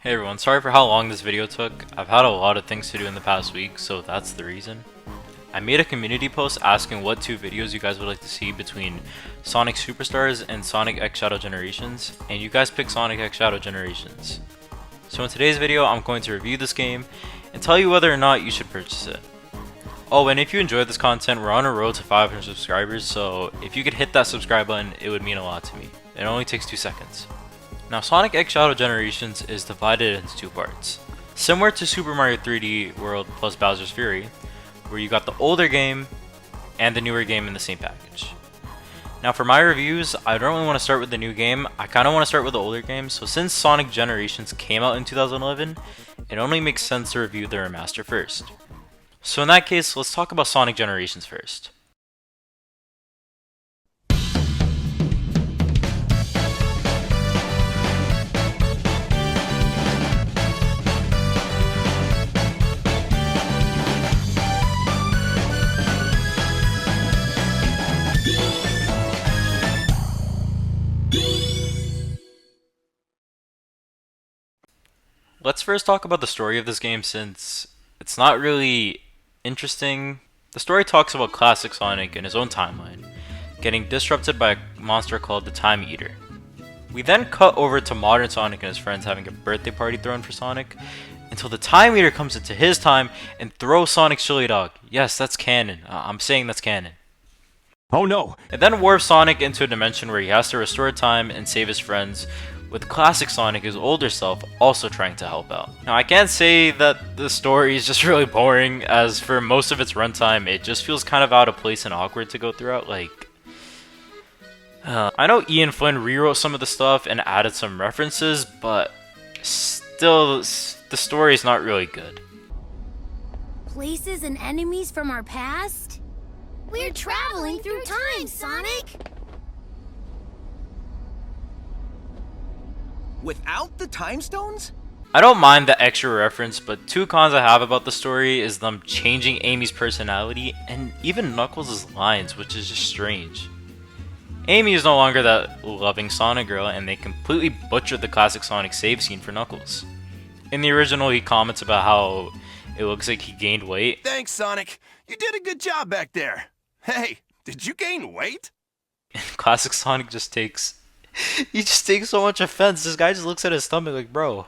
Hey everyone, sorry for how long this video took. I've had a lot of things to do in the past week, so that's the reason. I made a community post asking what two videos you guys would like to see between Sonic Superstars and Sonic X Shadow Generations, and you guys picked Sonic X Shadow Generations. So in today's video, I'm going to review this game and tell you whether or not you should purchase it. Oh, and if you enjoyed this content, we're on a road to 500 subscribers, so if you could hit that subscribe button, it would mean a lot to me. It only takes 2 seconds. Now, Sonic X Shadow Generations is divided into two parts. Similar to Super Mario 3D World plus Bowser's Fury, where you got the older game and the newer game in the same package. Now for my reviews, I don't really want to start with the new game, I kind of want to start with the older game, so since Sonic Generations came out in 2011, it only makes sense to review the remaster first. So in that case, let's talk about Sonic Generations first. Let's first talk about the story of this game since it's not really interesting. The story talks about classic Sonic in his own timeline, getting disrupted by a monster called the Time Eater. We then cut over to modern Sonic and his friends having a birthday party thrown for Sonic, until the Time Eater comes into his time and throws Sonic's chili dog. Yes, that's canon. I'm saying that's canon. Oh no! It then warps Sonic into a dimension where he has to restore time and save his friends, with classic Sonic, his older self, also trying to help out. Now I can't say that the story is just really boring, as for most of its runtime it just feels kind of out of place and awkward to go throughout. I know Ian Flynn rewrote some of the stuff and added some references, but still the story is not really good. Places and enemies from our past? We're traveling through time, Sonic! Without the time stones? I don't mind the extra reference, but two cons I have about the story is them changing Amy's personality and even Knuckles' lines, which is just strange. Amy is no longer that loving Sonic girl, and they completely butchered the classic Sonic save scene for Knuckles. In the original, he comments about how it looks like he gained weight. Thanks, Sonic. You did a good job back there. Hey, did you gain weight? And classic Sonic just takes so much offense. This guy just looks at his stomach like, bro.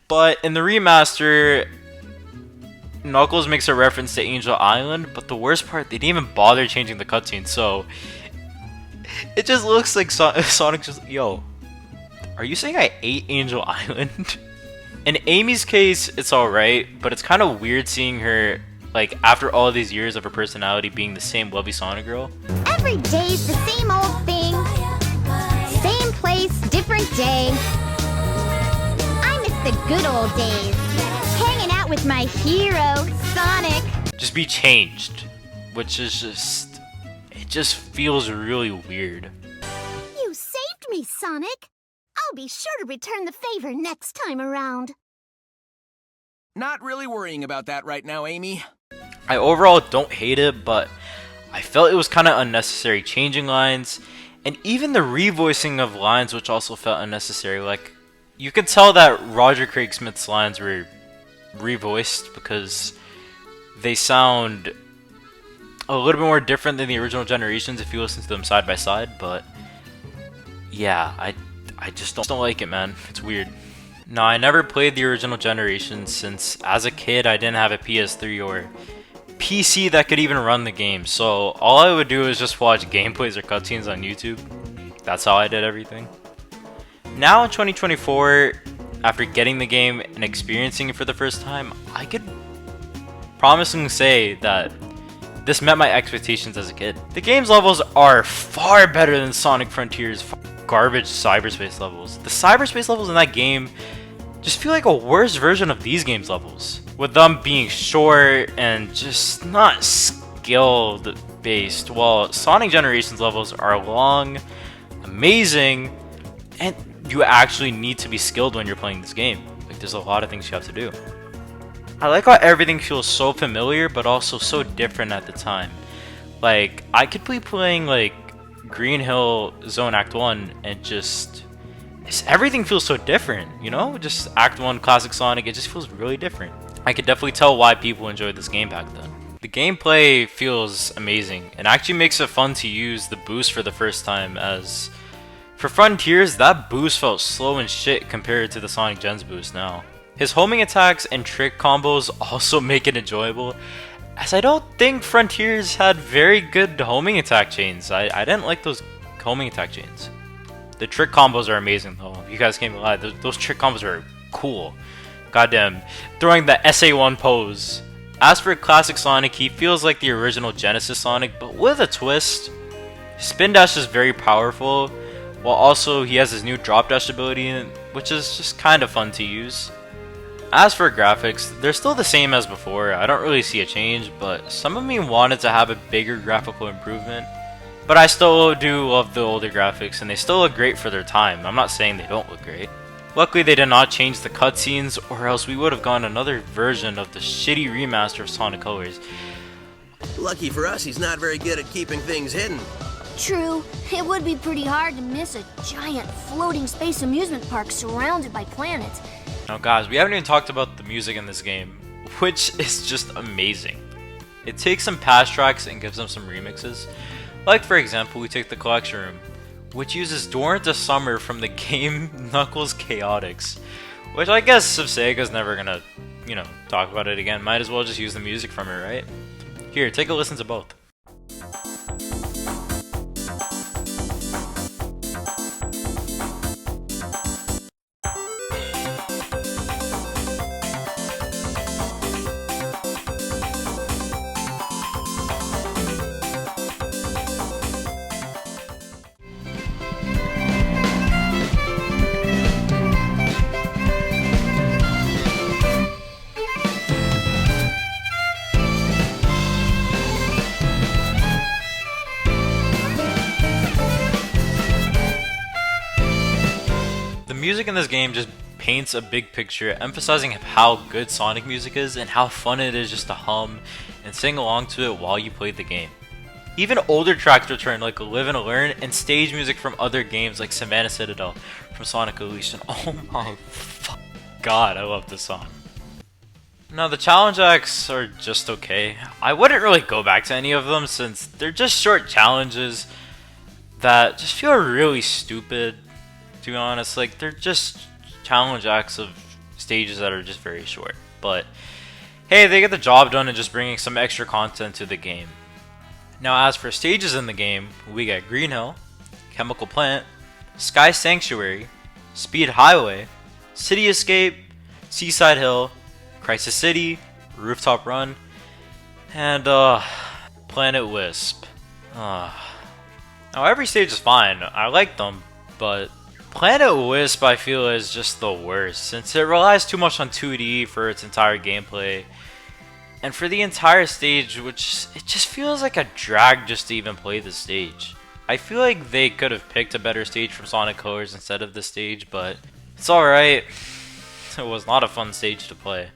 But in the remaster, Knuckles makes a reference to Angel Island, but the worst part, they didn't even bother changing the cutscene, so it just looks like Sonic just, yo, are you saying I ate Angel Island? In Amy's case, it's alright, but it's kind of weird seeing her, like, after all these years of her personality being the same lovey Sonic girl. Every day's the same old thing. Same place, different day. I miss the good old days. Hanging out with my hero, Sonic. Just be changed, which is just, it just feels really weird. You saved me, Sonic. I'll be sure to return the favor next time around. Not really worrying about that right now, Amy. I overall don't hate it, but I felt it was kind of unnecessary changing lines, and even the revoicing of lines, which also felt unnecessary. Like, you could tell that Roger Craig Smith's lines were revoiced because they sound a little bit more different than the original Generations if you listen to them side by side, but yeah, I just don't like it, man. It's weird. Now, I never played the original Generations since as a kid I didn't have a PS3 or PC that could even run the game, so all I would do is just watch gameplays or cutscenes on YouTube. That's how I did everything. Now in 2024, after getting the game and experiencing it for the first time, I could promisingly say that this met my expectations as a kid. The game's levels are far better than Sonic Frontier's garbage cyberspace levels. The cyberspace levels in that game just feel like a worse version of these games' levels, with them being short and just not skilled based, while Sonic Generations levels are long, amazing, and you actually need to be skilled when you're playing this game. Like, there's a lot of things you have to do. I like how everything feels so familiar but also so different at the time. Like, I could be playing like Green Hill Zone Act 1 and just everything feels so different, you know? Just Act 1 Classic Sonic, it just feels really different. I could definitely tell why people enjoyed this game back then. The gameplay feels amazing, and actually makes it fun to use the boost for the first time, as for Frontiers, that boost felt slow and shit compared to the Sonic Gen's boost now. His homing attacks and trick combos also make it enjoyable, as I don't think Frontiers had very good homing attack chains. I didn't like those homing attack chains. The trick combos are amazing though. You guys can't lie, those trick combos are cool. Goddamn, throwing the SA1 pose. As for Classic Sonic, he feels like the original Genesis Sonic, but with a twist. Spin Dash is very powerful, while also he has his new drop dash ability, which is just kind of fun to use. As for graphics, they're still the same as before. I don't really see a change, but some of me wanted to have a bigger graphical improvement. But I still do love the older graphics, and they still look great for their time. I'm not saying they don't look great. Luckily they did not change the cutscenes, or else we would have gotten another version of the shitty remaster of Sonic Colors. Lucky for us, he's not very good at keeping things hidden. True, it would be pretty hard to miss a giant floating space amusement park surrounded by planets. Now guys, we haven't even talked about the music in this game, which is just amazing. It takes some past tracks and gives them some remixes. Like for example, we take the Collection Room, which uses Door into Summer from the game Knuckles Chaotix. Which I guess if Sega's never gonna, talk about it again, might as well just use the music from it, right? Here, take a listen to both. The music in this game just paints a big picture, emphasizing how good Sonic music is and how fun it is just to hum and sing along to it while you play the game. Even older tracks return like Live and Learn, and stage music from other games like Savannah Citadel from Sonic Elation. Oh my god, I love this song. Now the challenge acts are just okay. I wouldn't really go back to any of them since they're just short challenges that just feel really stupid, to be honest. Like, they're just challenge acts of stages that are just very short. But hey, they get the job done and just bringing some extra content to the game. Now as for stages in the game, we get Green Hill, Chemical Plant, Sky Sanctuary, Speed Highway, City Escape, Seaside Hill, Crisis City, Rooftop Run, and Planet Wisp. Now every stage is fine, I like them, but Planet Wisp I feel is just the worst since it relies too much on 2D for its entire gameplay. And for the entire stage, which it just feels like a drag just to even play the stage. I feel like they could have picked a better stage from Sonic Colors instead of this stage, but it's alright. It was not a fun stage to play.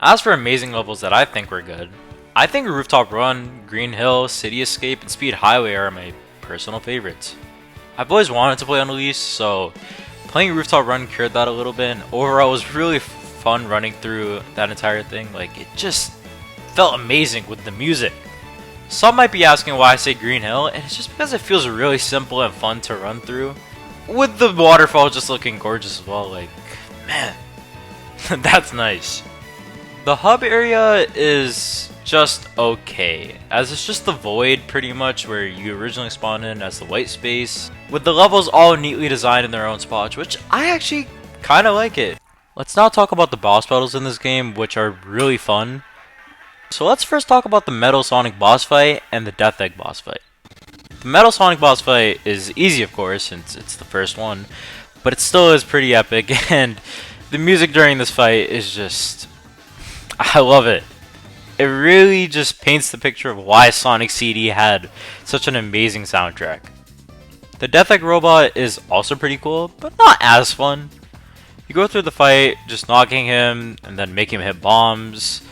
As for amazing levels that I think were good, I think Rooftop Run, Green Hill, City Escape, and Speed Highway are my personal favorites. I've always wanted to play Unleashed, so playing Rooftop Run cured that a little bit, and overall it was really fun running through that entire thing. Like, it just felt amazing with the music. Some might be asking why I say Green Hill, and it's just because it feels really simple and fun to run through, with the waterfall just looking gorgeous as well. Like, man, that's nice. The hub area is just okay, as it's just the void pretty much where you originally spawned in as the white space, with the levels all neatly designed in their own spots, which I actually kind of like it. Let's now talk about the boss battles in this game, which are really fun. So let's first talk about the Metal Sonic boss fight and the Death Egg boss fight. The Metal Sonic boss fight is easy, of course, since it's the first one, but it still is pretty epic, and the music during this fight is just, I love it. It really just paints the picture of why Sonic CD had such an amazing soundtrack. The Death Egg robot is also pretty cool, but not as fun. You go through the fight just knocking him and then making him hit bombs.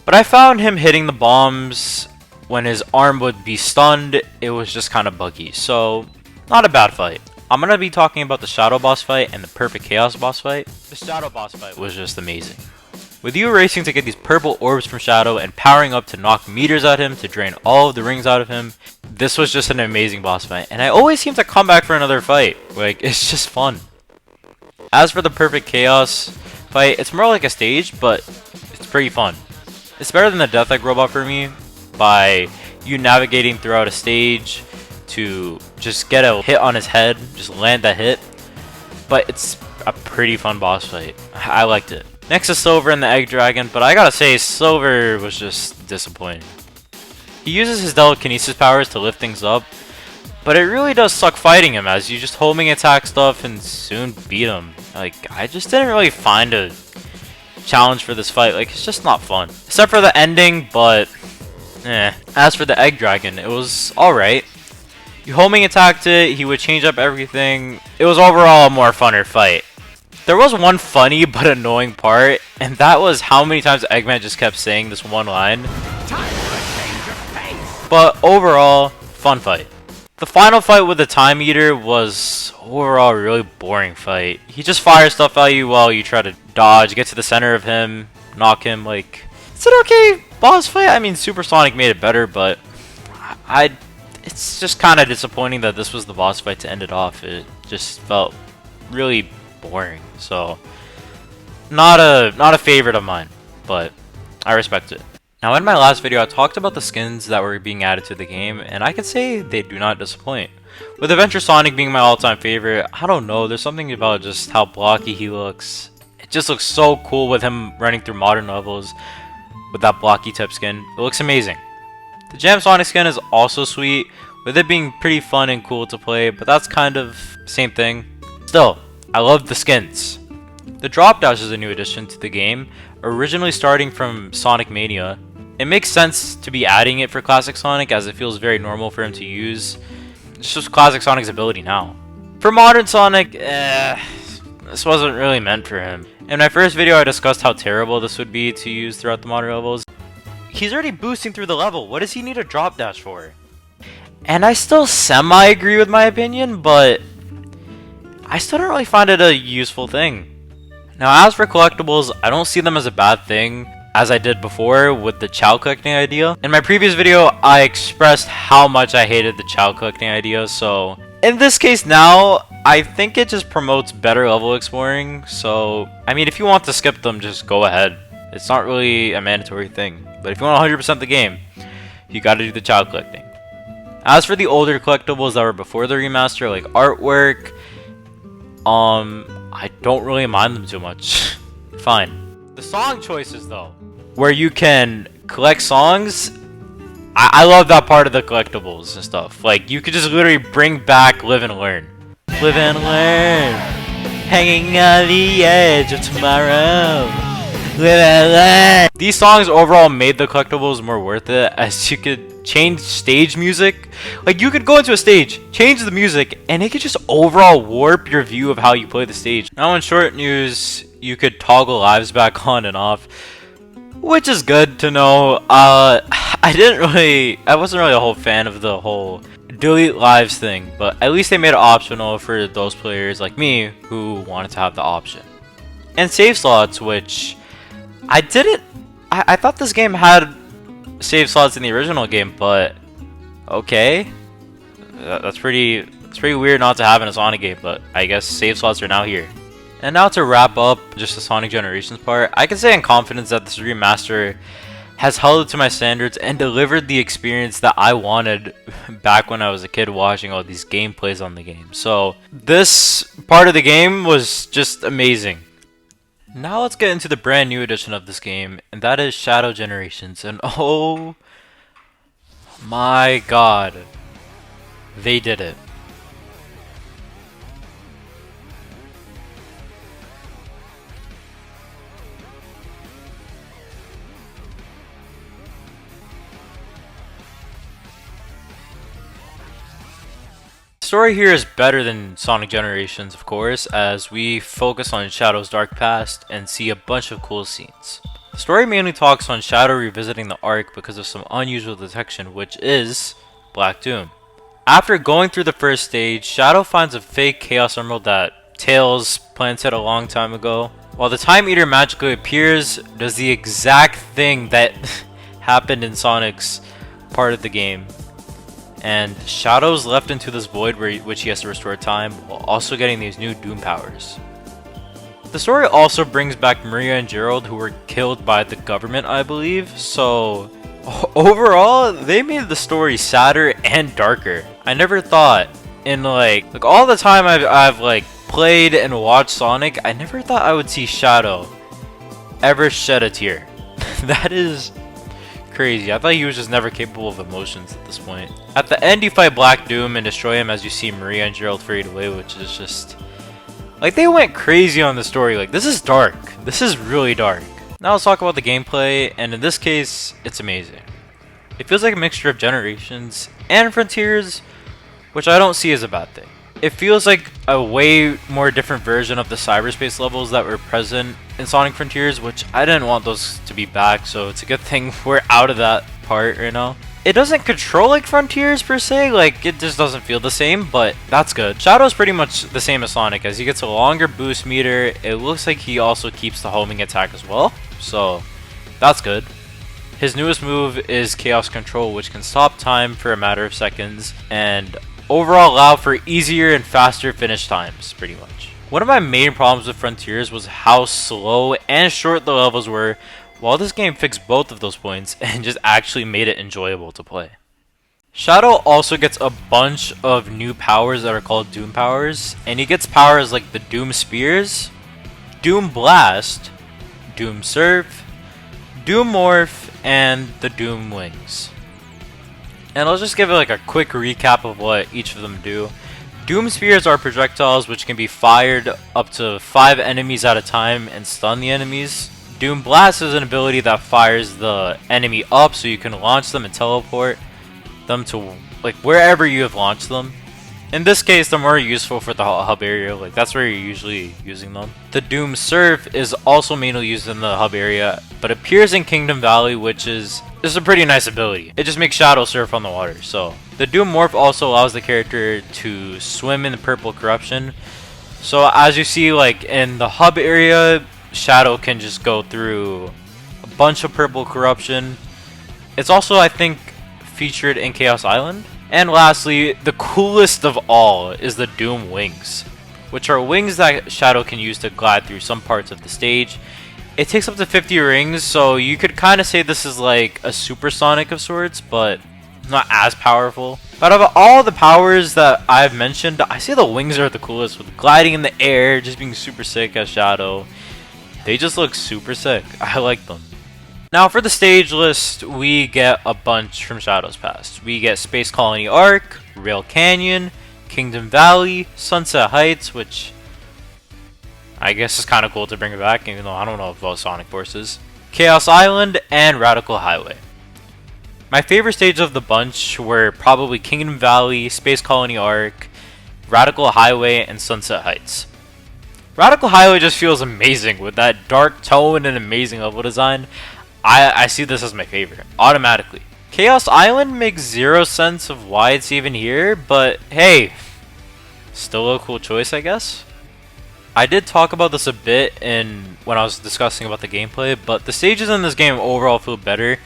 But I found him hitting the bombs when his arm would be stunned, it was just kind of buggy, so not a bad fight. I'm gonna be talking about the Shadow boss fight and the Perfect Chaos boss fight. The Shadow boss fight was just amazing. With you racing to get these purple orbs from Shadow and powering up to knock meters at him to drain all of the rings out of him, this was just an amazing boss fight, and I always seem to come back for another fight. Like, it's just fun. As for the Perfect Chaos fight, it's more like a stage, but it's pretty fun. It's better than the Death Egg robot for me, by you navigating throughout a stage to just get a hit on his head, just land that hit. But it's a pretty fun boss fight. I liked it. Next is Silver and the Egg Dragon, but I gotta say, Silver was just disappointing. He uses his telekinesis powers to lift things up, but it really does suck fighting him, as you just homing attack stuff and soon beat him. Like, I just didn't really find a challenge for this fight. Like, it's just not fun. Except for the ending, but As for the Egg Dragon, it was alright. You homing attacked it, he would change up everything. It was overall a more funner fight. There was one funny but annoying part, and that was how many times Eggman just kept saying this one line. But overall, fun fight. The final fight with the Time Eater was overall a really boring fight. He just fires stuff at you while you try to dodge, get to the center of him, knock him. Like, it's an okay boss fight. I mean, Supersonic made it better, but it's just kind of disappointing that this was the boss fight to end it off. It just felt really boring. So, not a favorite of mine, but I respect it. Now, in my last video, I talked about the skins that were being added to the game, and I can say they do not disappoint. With Adventure Sonic being my all-time favorite, I don't know, there's something about just how blocky he looks. It just looks so cool with him running through modern levels with that blocky type skin. It looks amazing. The Jam Sonic skin is also sweet, with it being pretty fun and cool to play, but that's kind of same thing. Still, I love the skins. The Drop Dash is a new addition to the game, originally starting from Sonic Mania. It makes sense to be adding it for Classic Sonic, as it feels very normal for him to use. It's just Classic Sonic's ability now. For Modern Sonic, this wasn't really meant for him. In my first video, I discussed how terrible this would be to use throughout the modern levels. He's already boosting through the level. What does he need a Drop Dash for? And I still semi-agree with my opinion, but I still don't really find it a useful thing. Now, as for collectibles, I don't see them as a bad thing, as I did before with the Chow collecting idea. In my previous video, I expressed how much I hated the Chow collecting idea, so in this case now, I think it just promotes better level exploring. So, I mean, if you want to skip them, just go ahead. It's not really a mandatory thing, but if you want 100% the game, you gotta do the Chow collecting. As for the older collectibles that were before the remaster, like artwork, I don't really mind them too much. Fine. The song choices though, where you can collect songs, I love that part of the collectibles and stuff. Like, you could just literally bring back Live and Learn. Live and learn, hanging on the edge of tomorrow. Live and learn. These songs overall made the collectibles more worth it, as you could change stage music. Like, you could go into a stage, change the music, and it could just overall warp your view of how you play the stage. Now, in short news, you could toggle lives back on and off, which is good to know. I wasn't really a whole fan of the whole delete lives thing, but at least they made it optional for those players like me who wanted to have the option. And save slots, which I thought this game had save slots in the original game, but okay, that's pretty weird not to have in a Sonic game, but I guess save slots are now here. And now to wrap up just the Sonic Generations part, I can say in confidence that this remaster has held up to my standards and delivered the experience that I wanted back when I was a kid watching all these gameplays on the game. So this part of the game was just amazing. Now let's get into the brand new edition of this game, and that is Shadow Generations. And oh my god, they did it. The story here is better than Sonic Generations, of course, as we focus on Shadow's dark past and see a bunch of cool scenes. The story mainly talks on Shadow revisiting the Ark because of some unusual detection, which is Black Doom. After going through the first stage, Shadow finds a fake Chaos Emerald that Tails planted a long time ago, while the Time Eater magically appears, does the exact thing that happened in Sonic's part of the game, and Shadow's left into this void which he has to restore time, while also getting these new Doom powers. The story also brings back Maria and Gerald, who were killed by the government, I believe, so overall, they made the story sadder and darker. I never thought in like all the time I've like played and watched Sonic, I never thought I would see Shadow ever shed a tear. That is crazy. I thought he was just never capable of emotions at this point. At the end, you fight Black Doom and destroy him as you see Maria and Gerald fade away, which is just like they went crazy on the story. Like, this is dark. This is really dark. Now let's talk about the gameplay, and in this case, it's amazing. It feels like a mixture of Generations and Frontiers, which I don't see as a bad thing. It feels like a way more different version of the cyberspace levels that were present in Sonic Frontiers, which I didn't want those to be back, so it's a good thing we're out of that part right now. It doesn't control like Frontiers per se, like it just doesn't feel the same, but that's good. Shadow's pretty much the same as Sonic, as he gets a longer boost meter. It looks like he also keeps the homing attack as well, so that's good. His newest move is Chaos Control, which can stop time for a matter of seconds, and overall allow for easier and faster finish times, pretty much. One of my main problems with Frontiers was how slow and short the levels were, while this game fixed both of those points and just actually made it enjoyable to play. Shadow also gets a bunch of new powers that are called Doom powers, and he gets powers like the Doom Spears, Doom Blast, Doom Surf, Doom Morph, and the Doom Wings. And I'll just give it like a quick recap of what each of them do. Doom Spears are projectiles which can be fired up to 5 enemies at a time and stun the enemies. Doom Blast is an ability that fires the enemy up so you can launch them and teleport them to like wherever you have launched them. In this case, they're more useful for the hub area, like that's where you're usually using them. The Doom Surf is also mainly used in the hub area, but appears in Kingdom Valley, which is a pretty nice ability. It just makes Shadow surf on the water. So the Doom Morph also allows the character to swim in the purple corruption. So as you see, like in the hub area, Shadow can just go through a bunch of purple corruption. It's also, I think, featured in Chaos Island. And lastly, the coolest of all is the Doom Wings, which are wings that Shadow can use to glide through some parts of the stage. It takes up to 50 rings, so you could kind of say this is like a supersonic of sorts, but not as powerful. But out of all the powers that I've mentioned, I say the wings are the coolest, with gliding in the air, just being super sick as Shadow. They just look super sick. I like them. Now for the stage list, we get a bunch from Shadow's past. We get Space Colony Arc, Rail Canyon, Kingdom Valley, Sunset Heights, which I guess is kind of cool to bring it back, even though I don't know about Sonic Forces, Chaos Island, and Radical Highway. My favorite stages of the bunch were probably Kingdom Valley, Space Colony Arc, Radical Highway, and Sunset Heights. Radical Highway just feels amazing with that dark tone and amazing level design. I see this as my favorite, automatically. Chaos Island makes zero sense of why it's even here, but hey, still a cool choice, I guess. I did talk about this a bit when I was discussing about the gameplay, but the stages in this game overall feel better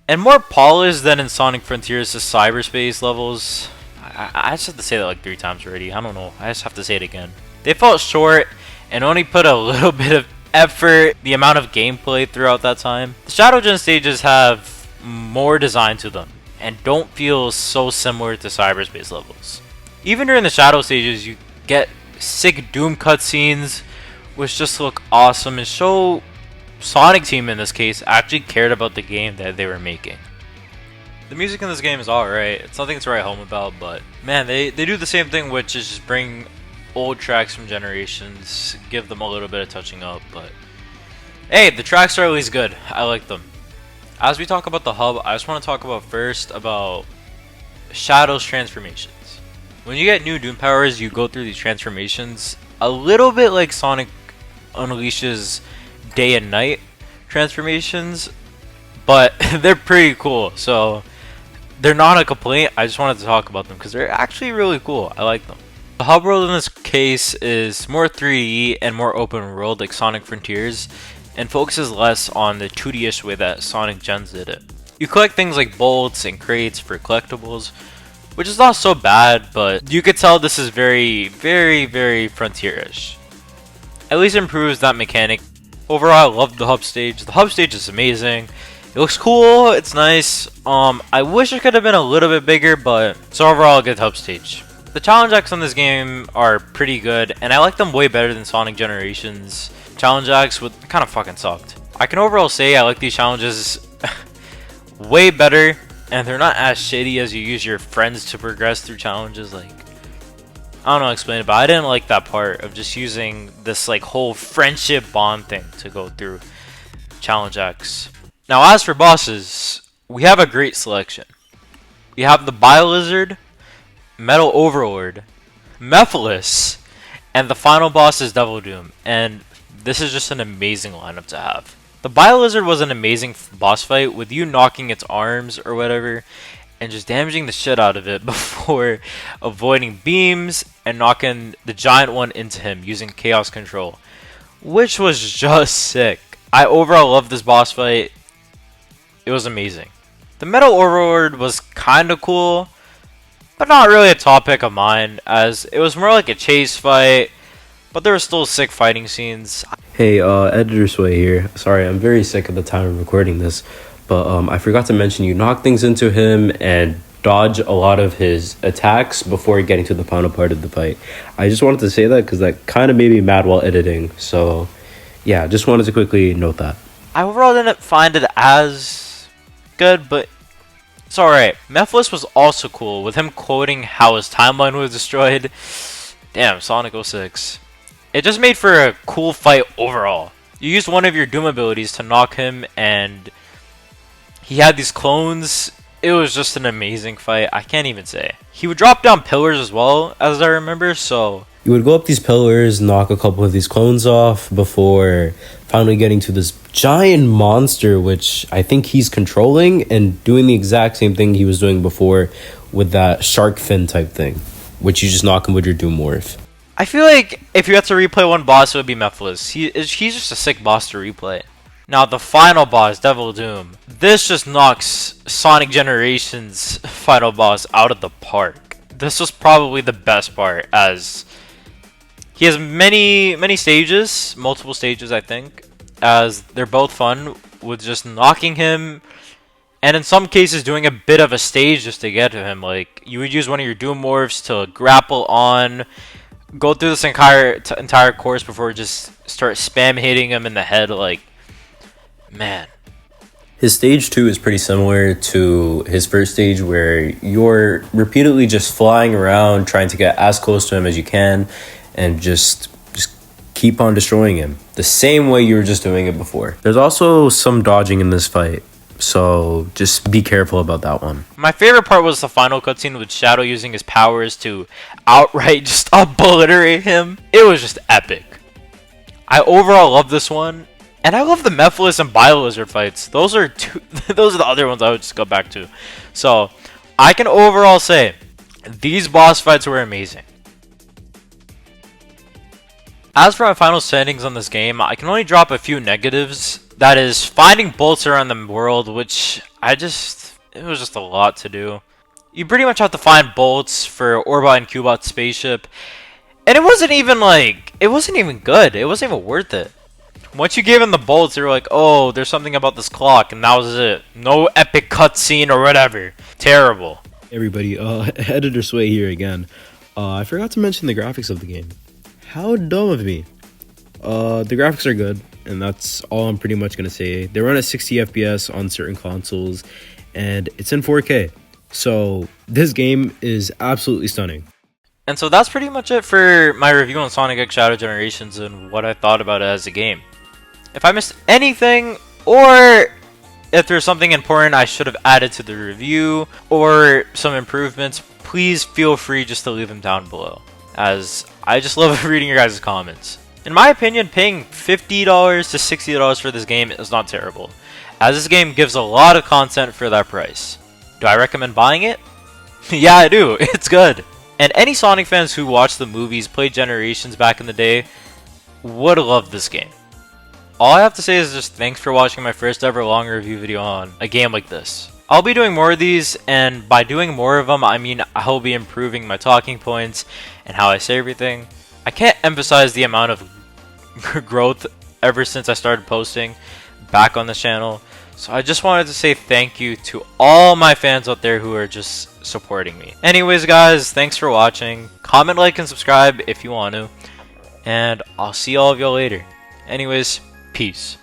and more polished than in Sonic Frontiers' cyberspace levels. I just have to say that like 3 times already. I don't know. I just have to say it again. They felt short and only put a little bit of effort, the amount of gameplay throughout that time. The Shadow Gen stages have more design to them and don't feel so similar to cyberspace levels. Even during the Shadow stages, you get sick Doom cutscenes which just look awesome and show Sonic Team in this case actually cared about the game that they were making. The music in this game is alright. It's nothing to write home about, but man, they do the same thing, which is just bring old tracks from Generations, give them a little bit of touching up, but hey, the tracks are always good. I like them. As we talk about the hub, I just want to talk about first about Shadow's transformations. When you get new Doom powers, you go through these transformations a little bit like Sonic Unleashes day and night transformations, but they're pretty cool. So they're not a complaint. I just wanted to talk about them because they're actually really cool. I like them. The hub world in this case is more 3D and more open world like Sonic Frontiers, and focuses less on the 2D-ish way that Sonic Gens did it. You collect things like bolts and crates for collectibles, which is not so bad, but you could tell this is very, very, very Frontier-ish. At least improves that mechanic. Overall, I love the hub stage. The hub stage is amazing. It looks cool, it's nice. I wish it could have been a little bit bigger, but it's overall a good hub stage. The challenge acts on this game are pretty good, and I like them way better than Sonic Generations challenge acts, which kind of fucking sucked. I can overall say I like these challenges way better, and they're not as shitty as you use your friends to progress through challenges. Like, I don't know how to explain it, but I didn't like that part of just using this like whole friendship bond thing to go through challenge acts. Now, as for bosses, we have a great selection. We have the Bio-Lizard, Metal Overlord, Mephiles, and the final boss is Devil Doom, and this is just an amazing lineup to have. The Bio-Lizard was an amazing boss fight with you knocking its arms or whatever and just damaging the shit out of it before avoiding beams and knocking the giant one into him using Chaos Control, which was just sick. I overall love this boss fight. It was amazing. The Metal Overlord was kinda cool, but not really a top pick of mine, as it was more like a chase fight, but there were still sick fighting scenes. Hey, Editor Sway here. Sorry, I'm very sick at the time of recording this, but I forgot to mention you knock things into him and dodge a lot of his attacks before getting to the final part of the fight. I just wanted to say that because that kind of made me mad while editing, so yeah, just wanted to quickly note that. I overall didn't find it as good, but it's alright. Mephiles was also cool, with him quoting how his timeline was destroyed. Damn, Sonic 06. It just made for a cool fight overall. You used one of your Doom abilities to knock him, and he had these clones. It was just an amazing fight. I can't even say. He would drop down pillars as well, as I remember, so You would go up these pillars, knock a couple of these clones off before finally getting to this giant monster, which I think he's controlling and doing the exact same thing he was doing before with that shark fin type thing, which you just knock him with your Doom Morph. I feel like if you had to replay one boss, it would be Mephiles. He's just a sick boss to replay. Now, the final boss, Devil Doom. This just knocks Sonic Generations' final boss out of the park. This was probably the best part, as he has many stages, multiple stages, I think, as they're both fun with just knocking him, and in some cases doing a bit of a stage just to get to him. Like, you would use one of your Doom Morphs to grapple on, go through this entire course before just start spam hitting him in the head. Like, man. His stage 2 is pretty similar to his first stage, where you're repeatedly just flying around trying to get as close to him as you can and just keep on destroying him the same way you were just doing it before. There's also some dodging in this fight, so just be careful about that one. My favorite part was the final cutscene with Shadow using his powers to outright just obliterate him. It was just epic. I overall love this one, and I love the Mephiles and Bio-Lizard fights. Those are the other ones I would just go back to. So I can overall say these boss fights were amazing. As for my final standings on this game, I can only drop a few negatives. That is, finding bolts around the world, which it was just a lot to do. You pretty much have to find bolts for Orbot and Cubot's spaceship, and it wasn't even good. It wasn't even worth it. Once you gave him the bolts, they were like, oh, there's something about this clock, and that was it. No epic cutscene or whatever. Terrible. Hey everybody, Editor Sway here again. I forgot to mention the graphics of the game. How dumb of me. The graphics are good, and that's all I'm pretty much going to say. They run at 60 FPS on certain consoles, and it's in 4K. So this game is absolutely stunning. And so that's pretty much it for my review on Sonic X Shadow Generations and what I thought about it as a game. If I missed anything, or if there's something important I should have added to the review, or some improvements, please feel free just to leave them down below, as I just love reading your guys' comments. In my opinion, paying $50 to $60 for this game is not terrible, as this game gives a lot of content for that price. Do I recommend buying it? Yeah, I do. It's good. And any Sonic fans who watched the movies, played Generations back in the day, would love this game. All I have to say is just thanks for watching my first ever long review video on a game like this. I'll be doing more of these, and by doing more of them, I mean I'll be improving my talking points and how I say everything. I can't emphasize the amount of growth ever since I started posting back on this channel. So I just wanted to say thank you to all my fans out there who are just supporting me. Anyways guys, thanks for watching. Comment, like, and subscribe if you want to. And I'll see all of y'all later. Anyways, peace.